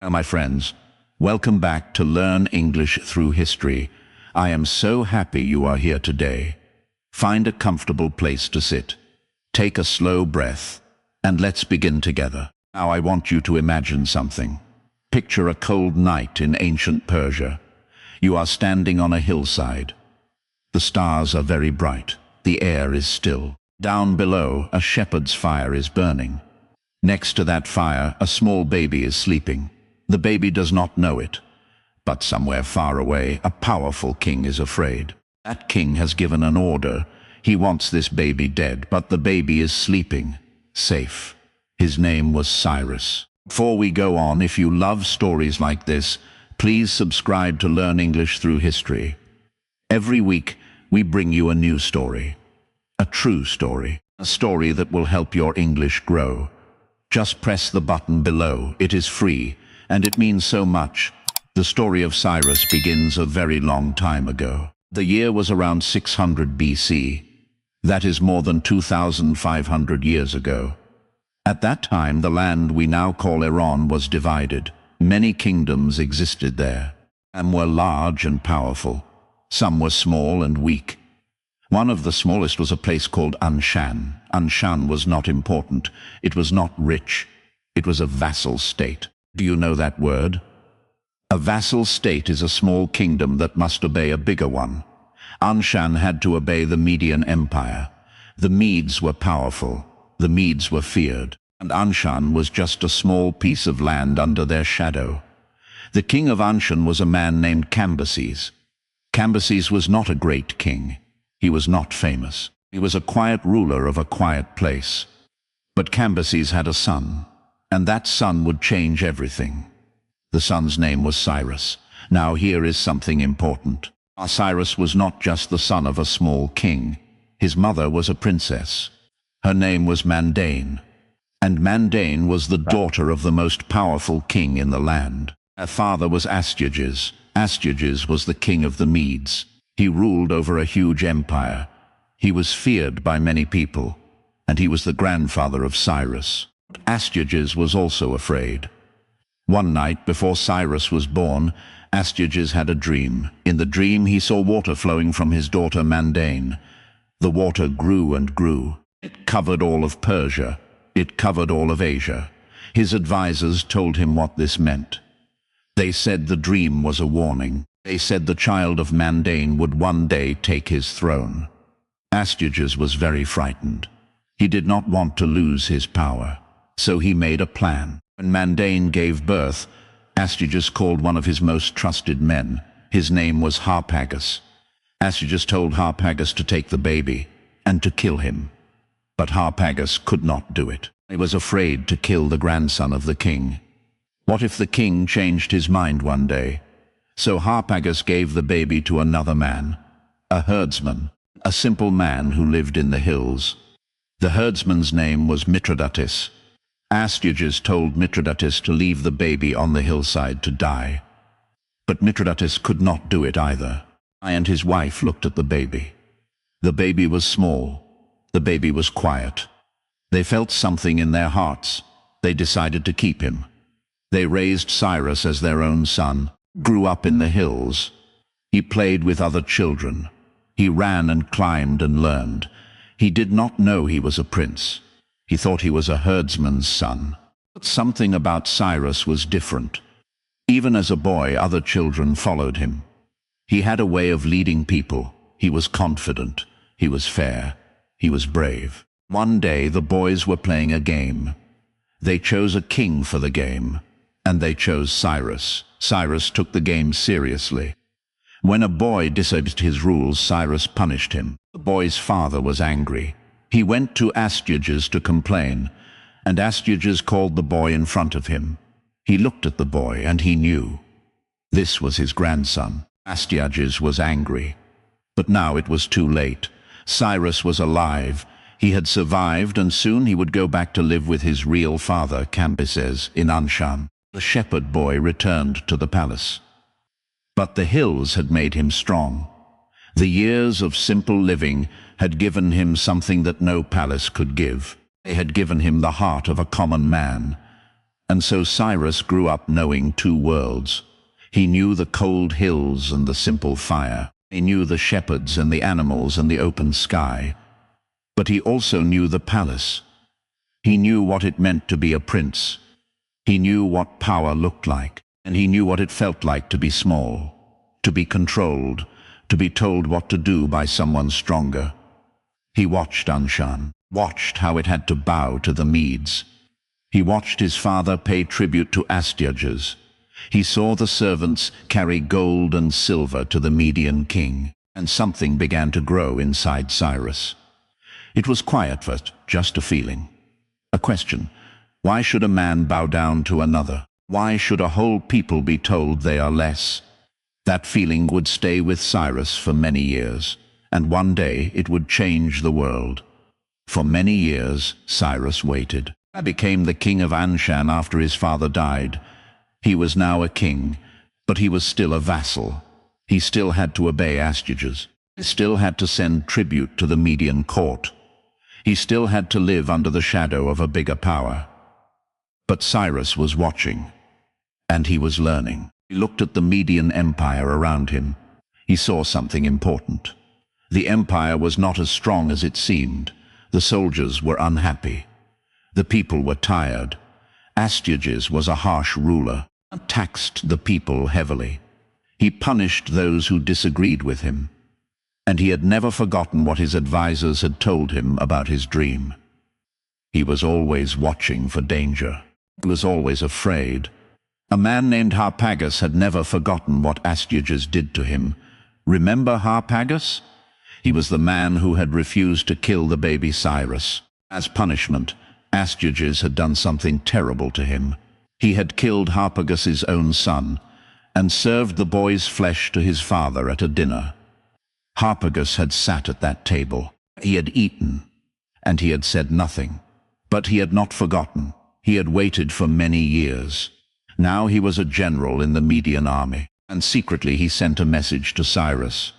My friends, welcome back to Learn English Through History. I am so happy you are here today. Find a comfortable place to sit. Take a slow breath, and let's begin together. Now I want you to imagine something. Picture a cold night in ancient Persia. You are standing on a hillside. The stars are very bright. The air is still. Down below, a shepherd's fire is burning. Next to that fire, a small baby is sleeping. The baby does not know it, but somewhere far away, a powerful king is afraid. That king has given an order. He wants this baby dead, but the baby is sleeping, safe. His name was Cyrus. Before we go on, if you love stories like this, please subscribe to Learn English Through History. Every week, we bring you a new story. A true story. A story that will help your English grow. Just press the button below. It is free. And it means so much. The story of Cyrus begins a very long time ago. The year was around 600 BC. That is more than 2,500 years ago. At that time, the land we now call Iran was divided. Many kingdoms existed there. Some were large and powerful. Some were small and weak. One of the smallest was a place called Anshan. Anshan was not important. It was not rich. It was a vassal state. Do you know that word? A vassal state is a small kingdom that must obey a bigger one. Anshan had to obey the Median Empire. The Medes were powerful. The Medes were feared. And Anshan was just a small piece of land under their shadow. The king of Anshan was a man named Cambyses. Cambyses was not a great king. He was not famous. He was a quiet ruler of a quiet place. But Cambyses had a son. And that son would change everything. The son's name was Cyrus. Now here is something important. Cyrus was not just the son of a small king. His mother was a princess. Her name was Mandane. And Mandane was the daughter of the most powerful king in the land. Her father was Astyages. Astyages was the king of the Medes. He ruled over a huge empire. He was feared by many people. And he was the grandfather of Cyrus. Astyages was also afraid. One night before Cyrus was born, Astyages had a dream. In the dream he saw water flowing from his daughter Mandane. The water grew and grew. It covered all of Persia. It covered all of Asia. His advisors told him what this meant. They said the dream was a warning. They said the child of Mandane would one day take his throne. Astyages was very frightened. He did not want to lose his power. So he made a plan. When Mandane gave birth, Astyages called one of his most trusted men. His name was Harpagus. Astyages told Harpagus to take the baby and to kill him. But Harpagus could not do it. He was afraid to kill the grandson of the king. What if the king changed his mind one day? So Harpagus gave the baby to another man, a herdsman, a simple man who lived in the hills. The herdsman's name was Mithridates. Astyages told Mithridates to leave the baby on the hillside to die. But Mithridates could not do it either. He and his wife looked at the baby. The baby was small. The baby was quiet. They felt something in their hearts. They decided to keep him. They raised Cyrus as their own son, grew up in the hills. He played with other children. He ran and climbed and learned. He did not know he was a prince. He thought he was a herdsman's son. But something about Cyrus was different. Even as a boy, other children followed him. He had a way of leading people. He was confident. He was fair. He was brave. One day, the boys were playing a game. They chose a king for the game, and they chose Cyrus. Cyrus took the game seriously. When a boy disobeyed his rules, Cyrus punished him. The boy's father was angry. He went to Astyages to complain, and Astyages called the boy in front of him. He looked at the boy, and he knew. This was his grandson. Astyages was angry. But now it was too late. Cyrus was alive. He had survived, and soon he would go back to live with his real father, Cambyses, in Anshan. The shepherd boy returned to the palace. But the hills had made him strong. The years of simple living had given him something that no palace could give. They had given him the heart of a common man. And so Cyrus grew up knowing two worlds. He knew the cold hills and the simple fire. He knew the shepherds and the animals and the open sky. But he also knew the palace. He knew what it meant to be a prince. He knew what power looked like, and he knew what it felt like to be small, to be controlled, to be told what to do by someone stronger. He watched Anshan, watched how it had to bow to the Medes. He watched his father pay tribute to Astyages. He saw the servants carry gold and silver to the Median king, and something began to grow inside Cyrus. It was quiet first, just a feeling. A question. Why should a man bow down to another? Why should a whole people be told they are less? That feeling would stay with Cyrus for many years, and one day it would change the world. For many years, Cyrus waited. He became the king of Anshan after his father died. He was now a king, but he was still a vassal. He still had to obey Astyages. He still had to send tribute to the Median court. He still had to live under the shadow of a bigger power. But Cyrus was watching, and he was learning. He looked at the Median Empire around him. He saw something important. The empire was not as strong as it seemed. The soldiers were unhappy. The people were tired. Astyages was a harsh ruler, and taxed the people heavily. He punished those who disagreed with him. And he had never forgotten what his advisors had told him about his dream. He was always watching for danger. He was always afraid. A man named Harpagus had never forgotten what Astyages did to him. Remember Harpagus? He was the man who had refused to kill the baby Cyrus. As punishment, Astyages had done something terrible to him. He had killed Harpagus's own son, and served the boy's flesh to his father at a dinner. Harpagus had sat at that table. He had eaten, and he had said nothing. But he had not forgotten. He had waited for many years. Now he was a general in the Median army, and secretly he sent a message to Cyrus.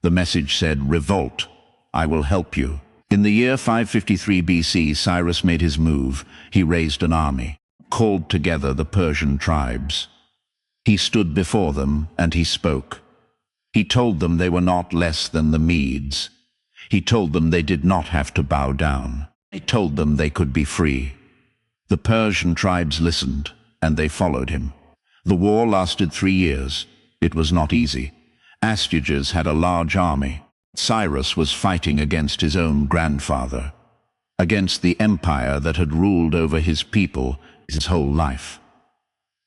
The message said, "Revolt, I will help you." In the year 553 BC, Cyrus made his move. He raised an army, called together the Persian tribes. He stood before them, and he spoke. He told them they were not less than the Medes. He told them they did not have to bow down. He told them they could be free. The Persian tribes listened, and they followed him. The war lasted 3 years. It was not easy. Astyages had a large army. Cyrus was fighting against his own grandfather, against the empire that had ruled over his people his whole life.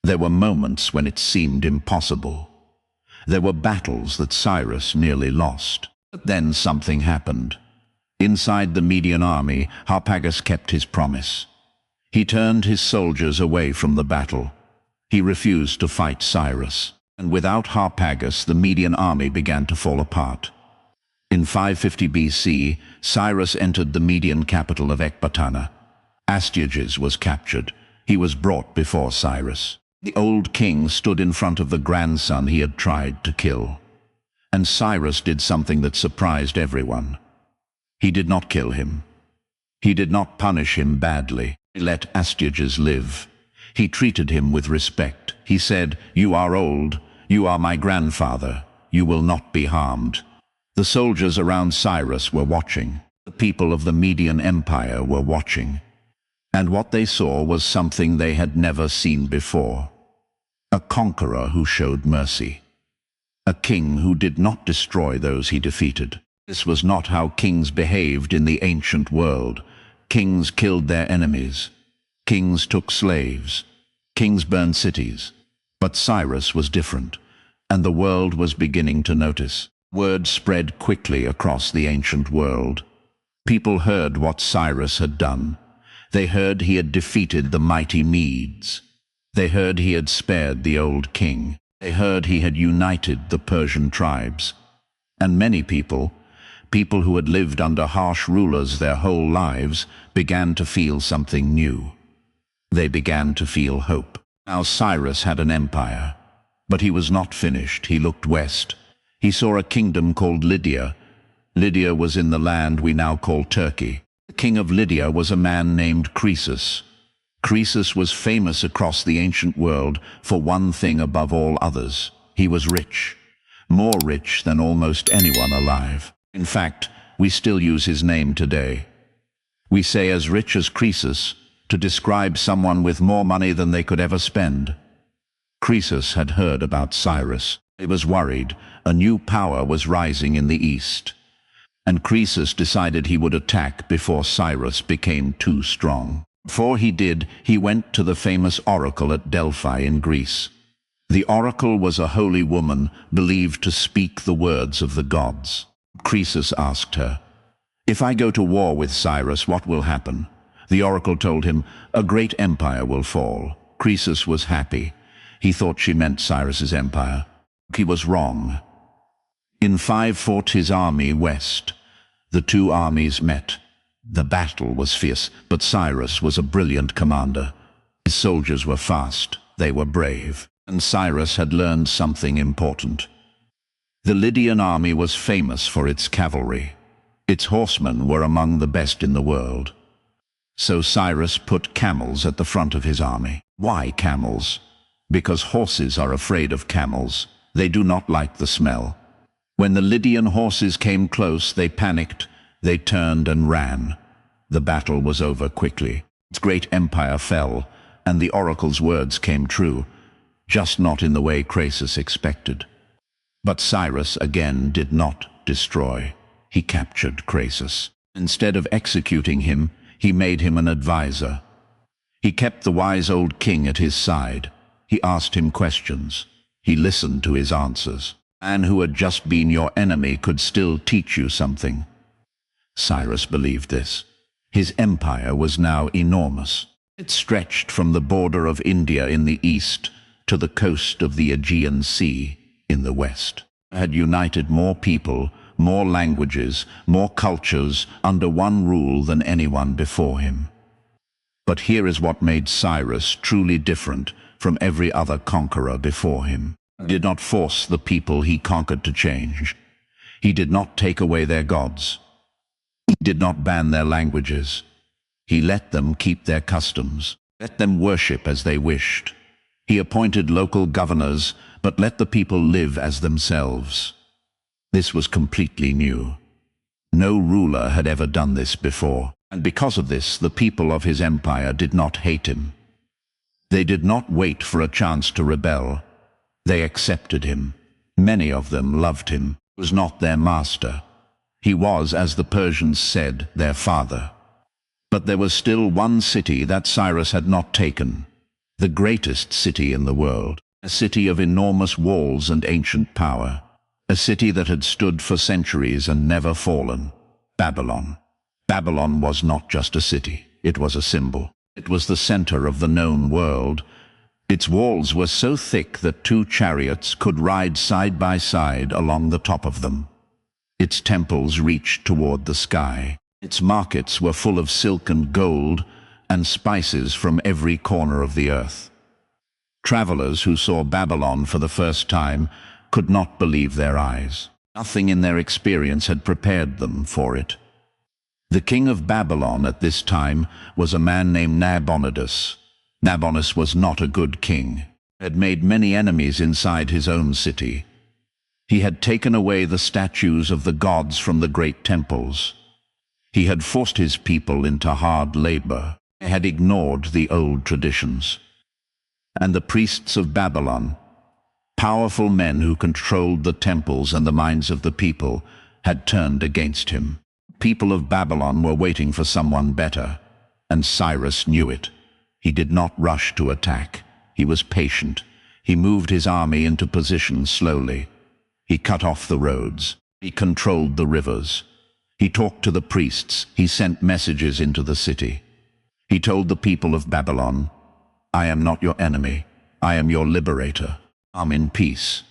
There were moments when it seemed impossible. There were battles that Cyrus nearly lost. But then something happened. Inside the Median army, Harpagus kept his promise. He turned his soldiers away from the battle. He refused to fight Cyrus. And without Harpagus, the Median army began to fall apart. In 550 BC, Cyrus entered the Median capital of Ecbatana. Astyages was captured. He was brought before Cyrus. The old king stood in front of the grandson he had tried to kill. And Cyrus did something that surprised everyone. He did not kill him. He did not punish him badly. He let Astyages live. He treated him with respect. He said, "You are old. You are my grandfather. You will not be harmed." The soldiers around Cyrus were watching. The people of the Median Empire were watching. And what they saw was something they had never seen before. A conqueror who showed mercy. A king who did not destroy those he defeated. This was not how kings behaved in the ancient world. Kings killed their enemies. Kings took slaves. Kings burned cities. But Cyrus was different, and the world was beginning to notice. Word spread quickly across the ancient world. People heard what Cyrus had done. They heard he had defeated the mighty Medes. They heard he had spared the old king. They heard he had united the Persian tribes. And many people who had lived under harsh rulers their whole lives, began to feel something new. They began to feel hope. Now Cyrus had an empire, but he was not finished. He looked west. He saw a kingdom called Lydia. Lydia was in the land we now call Turkey. The king of Lydia was a man named Croesus. Croesus was famous across the ancient world for one thing above all others. He was rich, more rich than almost anyone alive. In fact, we still use his name today. We say as rich as Croesus to describe someone with more money than they could ever spend. Croesus had heard about Cyrus. He was worried. A new power was rising in the east. And Croesus decided he would attack before Cyrus became too strong. Before he did, he went to the famous oracle at Delphi in Greece. The oracle was a holy woman believed to speak the words of the gods. Croesus asked her, "If I go to war with Cyrus, what will happen?" The oracle told him, "A great empire will fall." Croesus was happy. He thought she meant Cyrus's empire. He was wrong. In 5 fought his army west. The two armies met. The battle was fierce, but Cyrus was a brilliant commander. His soldiers were fast, they were brave, and Cyrus had learned something important. The Lydian army was famous for its cavalry. Its horsemen were among the best in the world. So Cyrus put camels at the front of his army. Why camels? Because horses are afraid of camels. They do not like the smell. When the Lydian horses came close, they panicked, they turned and ran. The battle was over quickly. Its great empire fell, and the oracle's words came true, just not in the way Croesus expected. But Cyrus again did not destroy. He captured Croesus. Instead of executing him, he made him an advisor. He kept the wise old king at his side. He asked him questions. He listened to his answers. A man who had just been your enemy could still teach you something. Cyrus believed this. His empire was now enormous. It stretched from the border of India in the east to the coast of the Aegean Sea in the west. It had united more people, more languages, more cultures under one rule than anyone before him. But here is what made Cyrus truly different from every other conqueror before him. He did not force the people he conquered to change. He did not take away their gods. He did not ban their languages. He let them keep their customs, let them worship as they wished. He appointed local governors, but let the people live as themselves. This was completely new. No ruler had ever done this before, and because of this, the people of his empire did not hate him. They did not wait for a chance to rebel. They accepted him. Many of them loved him. He was not their master. He was, as the Persians said, their father. But there was still one city that Cyrus had not taken, the greatest city in the world, a city of enormous walls and ancient power, a city that had stood for centuries and never fallen, Babylon. Babylon was not just a city, it was a symbol. It was the center of the known world. Its walls were so thick that 2 chariots could ride side by side along the top of them. Its temples reached toward the sky. Its markets were full of silk and gold and spices from every corner of the earth. Travelers who saw Babylon for the first time could not believe their eyes. Nothing in their experience had prepared them for it. The king of Babylon at this time was a man named Nabonidus. Nabonidus was not a good king. He had made many enemies inside his own city. He had taken away the statues of the gods from the great temples. He had forced his people into hard labor. He had ignored the old traditions. And the priests of Babylon, powerful men who controlled the temples and the minds of the people, had turned against him. People of Babylon were waiting for someone better, and Cyrus knew it. He did not rush to attack. He was patient. He moved his army into position slowly. He cut off the roads. He controlled the rivers. He talked to the priests. He sent messages into the city. He told the people of Babylon, "I am not your enemy. I am your liberator. Come in peace."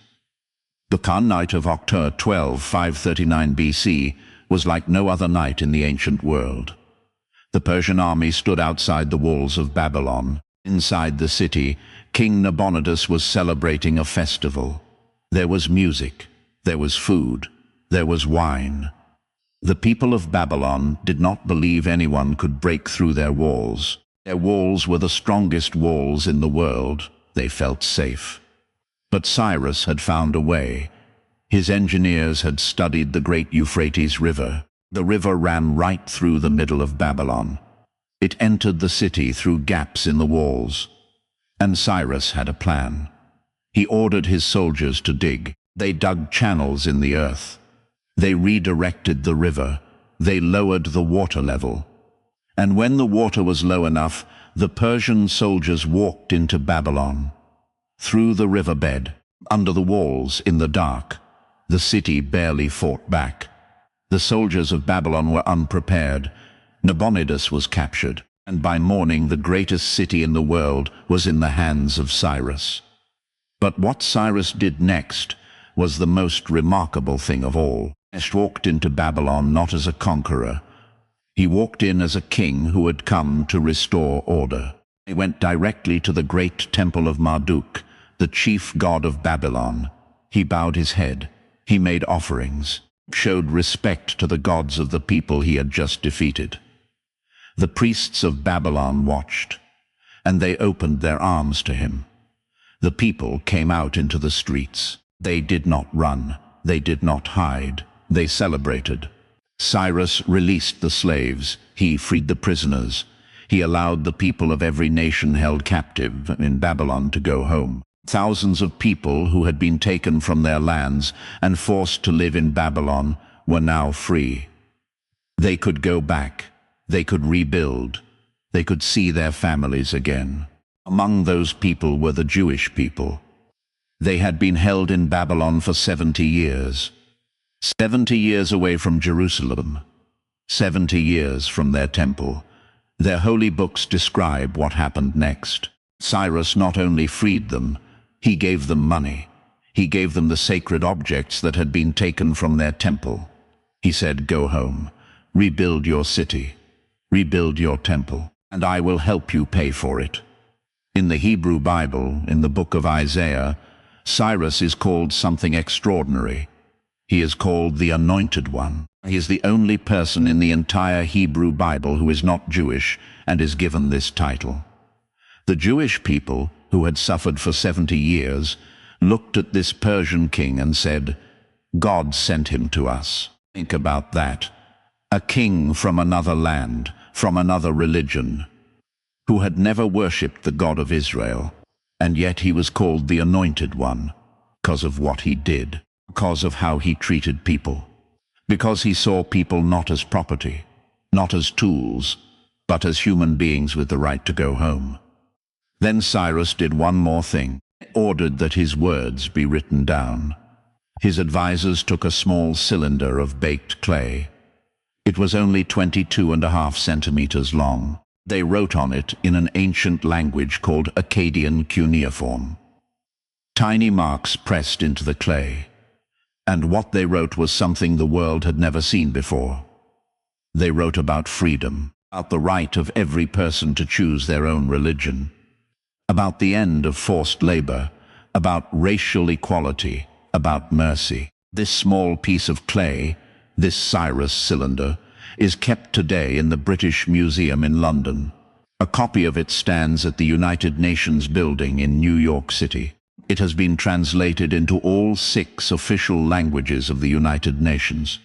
The Khan night of October 12, 539 BC, was like no other night in the ancient world. The Persian army stood outside the walls of Babylon. Inside the city, King Nabonidus was celebrating a festival. There was music, there was food, there was wine. The people of Babylon did not believe anyone could break through their walls. Their walls were the strongest walls in the world. They felt safe. But Cyrus had found a way. His engineers had studied the great Euphrates River. The river ran right through the middle of Babylon. It entered the city through gaps in the walls. And Cyrus had a plan. He ordered his soldiers to dig. They dug channels in the earth. They redirected the river. They lowered the water level. And when the water was low enough, the Persian soldiers walked into Babylon. Through the riverbed, under the walls, in the dark. The city barely fought back. The soldiers of Babylon were unprepared. Nabonidus was captured, and by morning the greatest city in the world was in the hands of Cyrus. But what Cyrus did next was the most remarkable thing of all. He walked into Babylon not as a conqueror. He walked in as a king who had come to restore order. He went directly to the great temple of Marduk, the chief god of Babylon. He bowed his head. He made offerings, showed respect to the gods of the people he had just defeated. The priests of Babylon watched, and they opened their arms to him. The people came out into the streets. They did not run. They did not hide. They celebrated. Cyrus released the slaves. He freed the prisoners. He allowed the people of every nation held captive in Babylon to go home. Thousands of people who had been taken from their lands and forced to live in Babylon were now free. They could go back. They could rebuild. They could see their families again. Among those people were the Jewish people. They had been held in Babylon for 70 years. 70 years away from Jerusalem. 70 years from their temple. Their holy books describe what happened next. Cyrus not only freed them, he gave them money. He gave them the sacred objects that had been taken from their temple. He said, "Go home, rebuild your city, rebuild your temple, and I will help you pay for it." In the Hebrew Bible, in the book of Isaiah, Cyrus is called something extraordinary. He is called the Anointed One. He is the only person in the entire Hebrew Bible who is not Jewish and is given this title. The Jewish people, who had suffered for 70 years, looked at this Persian king and said, "God sent him to us." Think about that. A king from another land, from another religion, who had never worshipped the God of Israel, and yet he was called the Anointed One because of what he did, because of how he treated people, because he saw people not as property, not as tools, but as human beings with the right to go home. Then Cyrus did one more thing. He ordered that his words be written down. His advisors took a small cylinder of baked clay. It was only 22.5 centimeters long. They wrote on it in an ancient language called Akkadian cuneiform. Tiny marks pressed into the clay. And what they wrote was something the world had never seen before. They wrote about freedom, about the right of every person to choose their own religion, about the end of forced labor, about racial equality, about mercy. This small piece of clay, this Cyrus cylinder, is kept today in the British Museum in London. A copy of it stands at the United Nations building in New York City. It has been translated into all 6 official languages of the United Nations.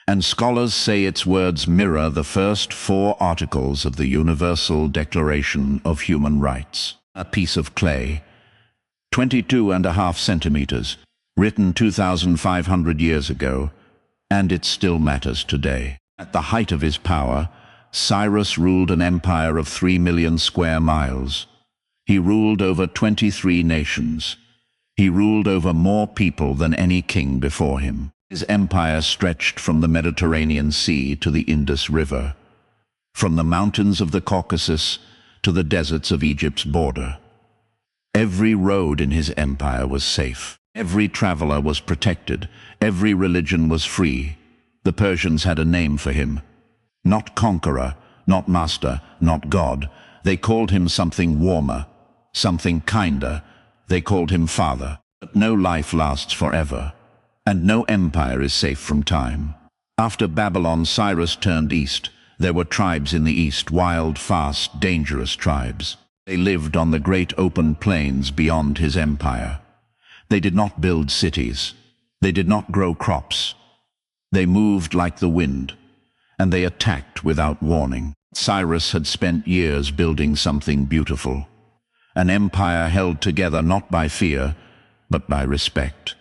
And scholars say its words mirror the first 4 articles of the Universal Declaration of Human Rights. A piece of clay, 22.5 centimeters, written 2,500 years ago, and it still matters today. At the height of his power, Cyrus ruled an empire of 3 million square miles. He ruled over 23 nations. He ruled over more people than any king before him. His empire stretched from the Mediterranean Sea to the Indus River, from the mountains of the Caucasus to the deserts of Egypt's border. Every road in his empire was safe. Every traveler was protected. Every religion was free. The Persians had a name for him. Not conqueror, not master, not God. They called him something warmer, something kinder. They called him father. But no life lasts forever, and no empire is safe from time. After Babylon, Cyrus turned east, There were tribes in the east, wild, fast, dangerous tribes. They lived on the great open plains beyond his empire. They did not build cities. They did not grow crops. They moved like the wind, and they attacked without warning. Cyrus had spent years building something beautiful. An empire held together not by fear, but by respect.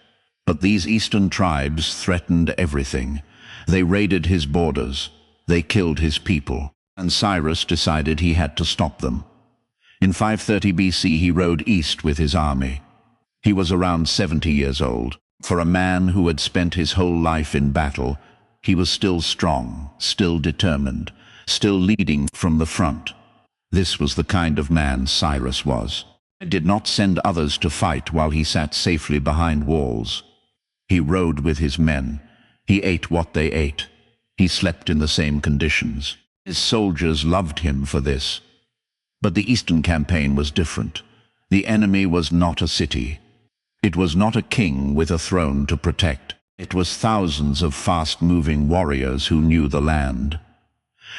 But these eastern tribes threatened everything. They raided his borders. They killed his people. And Cyrus decided he had to stop them. In 530 BC, he rode east with his army. He was around 70 years old. For a man who had spent his whole life in battle, he was still strong, still determined, still leading from the front. This was the kind of man Cyrus was. He did not send others to fight while he sat safely behind walls. He rode with his men. He ate what they ate. He slept in the same conditions. His soldiers loved him for this. But the Eastern campaign was different. The enemy was not a city. It was not a king with a throne to protect. It was thousands of fast-moving warriors who knew the land,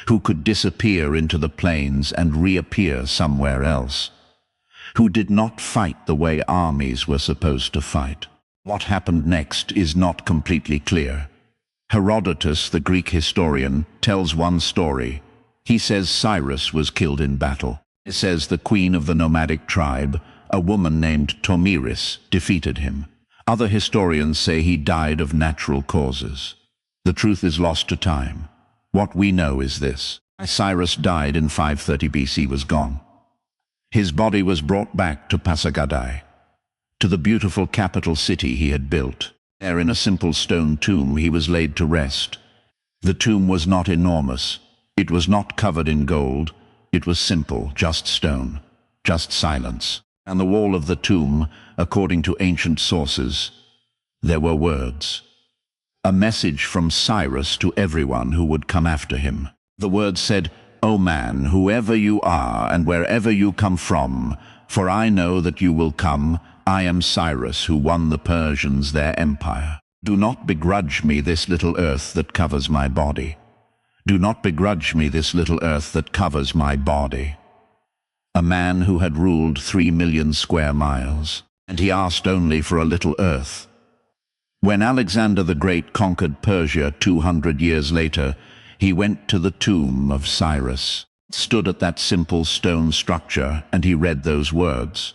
who could disappear into the plains and reappear somewhere else, who did not fight the way armies were supposed to fight. What happened next is not completely clear. Herodotus, the Greek historian, tells one story. He says Cyrus was killed in battle. He says the queen of the nomadic tribe, a woman named Tomiris, defeated him. Other historians say he died of natural causes. The truth is lost to time. What we know is this: Cyrus died in 530 BC was gone. His body was brought back to Pasargadae, to the beautiful capital city he had built. There in a simple stone tomb he was laid to rest. The tomb was not enormous. It was not covered in gold. It was simple, just stone, just silence. On the wall of the tomb, according to ancient sources, there were words. A message from Cyrus to everyone who would come after him. The words said, "O man, whoever you are and wherever you come from, for I know that you will come, I am Cyrus who won the Persians their empire. Do not begrudge me this little earth that covers my body. Do not begrudge me this little earth that covers my body." A man who had ruled 3 million square miles, and he asked only for a little earth. When Alexander the Great conquered Persia 200 years later, he went to the tomb of Cyrus, stood at that simple stone structure, and he read those words.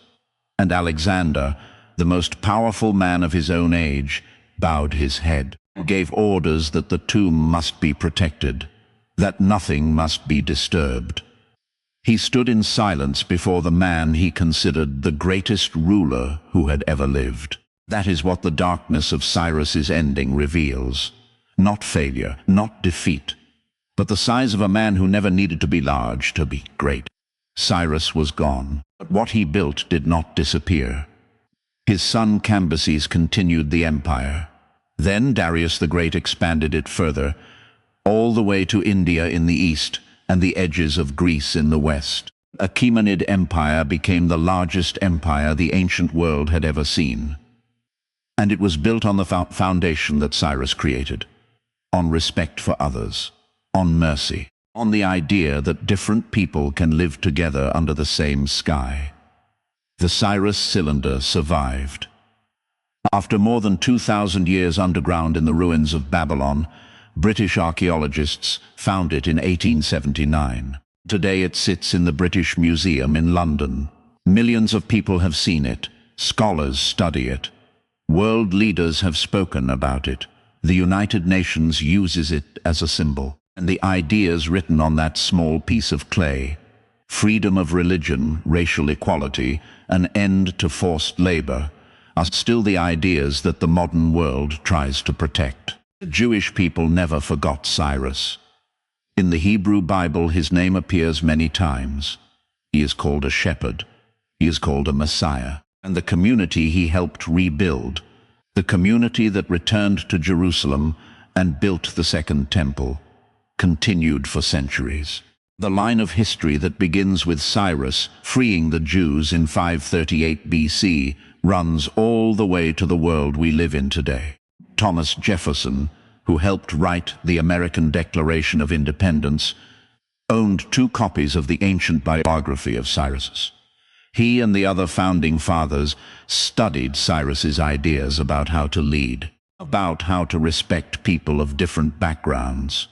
And Alexander, the most powerful man of his own age, bowed his head, gave orders that the tomb must be protected, that nothing must be disturbed. He stood in silence before the man he considered the greatest ruler who had ever lived. That is what the darkness of Cyrus's ending reveals. Not failure, not defeat, but the size of a man who never needed to be large to be great. Cyrus was gone, but what he built did not disappear. His son Cambyses continued the empire. Then Darius the Great expanded it further, all the way to India in the east and the edges of Greece in the west. Achaemenid Empire became the largest empire the ancient world had ever seen. And it was built on the foundation that Cyrus created, on respect for others, on mercy, on the idea that different people can live together under the same sky. The Cyrus cylinder survived. After more than 2,000 years underground in the ruins of Babylon, British archaeologists found it in 1879. Today it sits in the British Museum in London. Millions of people have seen it. Scholars study it. World leaders have spoken about it. The United Nations uses it as a symbol. And the ideas written on that small piece of clay, freedom of religion, racial equality, an end to forced labor, are still the ideas that the modern world tries to protect. The Jewish people never forgot Cyrus. In the Hebrew Bible, his name appears many times. He is called a shepherd. He is called a Messiah. And the community he helped rebuild, the community that returned to Jerusalem and built the Second Temple, continued for centuries. The line of history that begins with Cyrus freeing the Jews in 538 BC runs all the way to the world we live in today. Thomas Jefferson, who helped write the American Declaration of Independence, owned 2 copies of the ancient biography of Cyrus. He and the other founding fathers studied Cyrus's ideas about how to lead, about how to respect people of different backgrounds.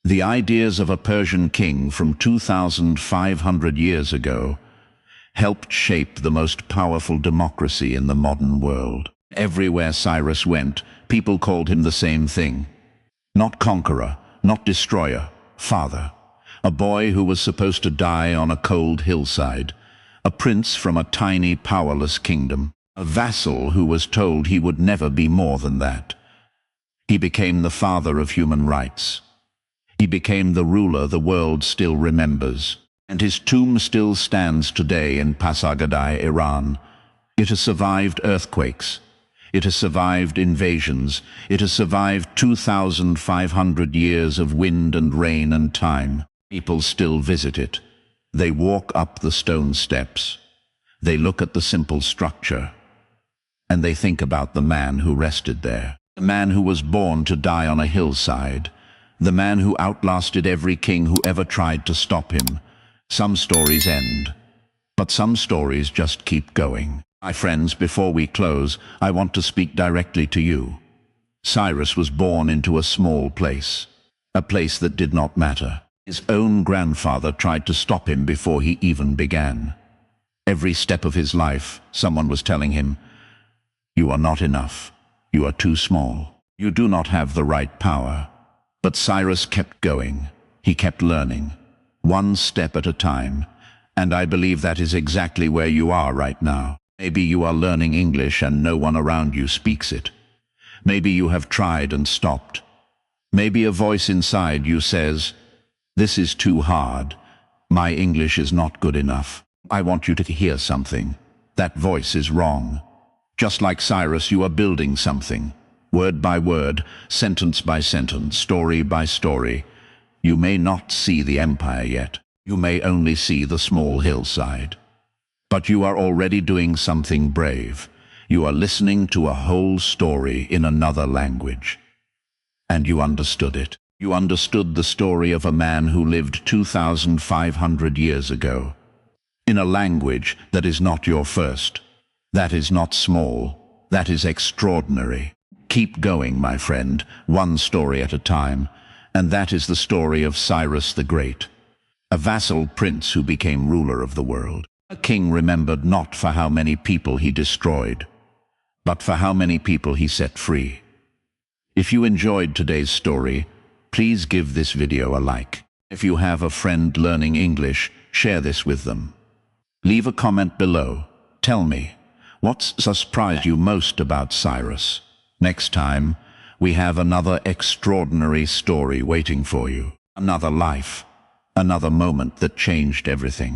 The ideas of a Persian king from 2,500 years ago helped shape the most powerful democracy in the modern world. Everywhere Cyrus went, people called him the same thing. Not conqueror, not destroyer, father. A boy who was supposed to die on a cold hillside. A prince from a tiny, powerless kingdom. A vassal who was told he would never be more than that. He became the father of human rights. He became the ruler the world still remembers. And his tomb still stands today in Pasargadae, Iran. It has survived earthquakes. It has survived invasions. It has survived 2,500 years of wind and rain and time. People still visit it. They walk up the stone steps. They look at the simple structure. And they think about the man who rested there. The man who was born to die on a hillside. The man who outlasted every king who ever tried to stop him. Some stories end, but some stories just keep going. My friends, before we close, I want to speak directly to you. Cyrus was born into a small place, a place that did not matter. His own grandfather tried to stop him before he even began. Every step of his life, someone was telling him, "You are not enough. You are too small. You do not have the right power." But Cyrus kept going. He kept learning, one step at a time. And I believe that is exactly where you are right now. Maybe you are learning English and no one around you speaks it. Maybe you have tried and stopped. Maybe a voice inside you says, "This is too hard. My English is not good enough." I want you to hear something. That voice is wrong. Just like Cyrus, you are building something. Word by word, sentence by sentence, story by story. You may not see the empire yet. You may only see the small hillside. But you are already doing something brave. You are listening to a whole story in another language. And you understood it. You understood the story of a man who lived 2,500 years ago. In a language that is not your first. That is not small. That is extraordinary. Keep going, my friend, one story at a time. And that is the story of Cyrus the Great. A vassal prince who became ruler of the world. A king remembered not for how many people he destroyed, but for how many people he set free. If you enjoyed today's story, please give this video a like. If you have a friend learning English, share this with them. Leave a comment below. Tell me, what surprised you most about Cyrus? Next time, we have another extraordinary story waiting for you. Another life, another moment that changed everything.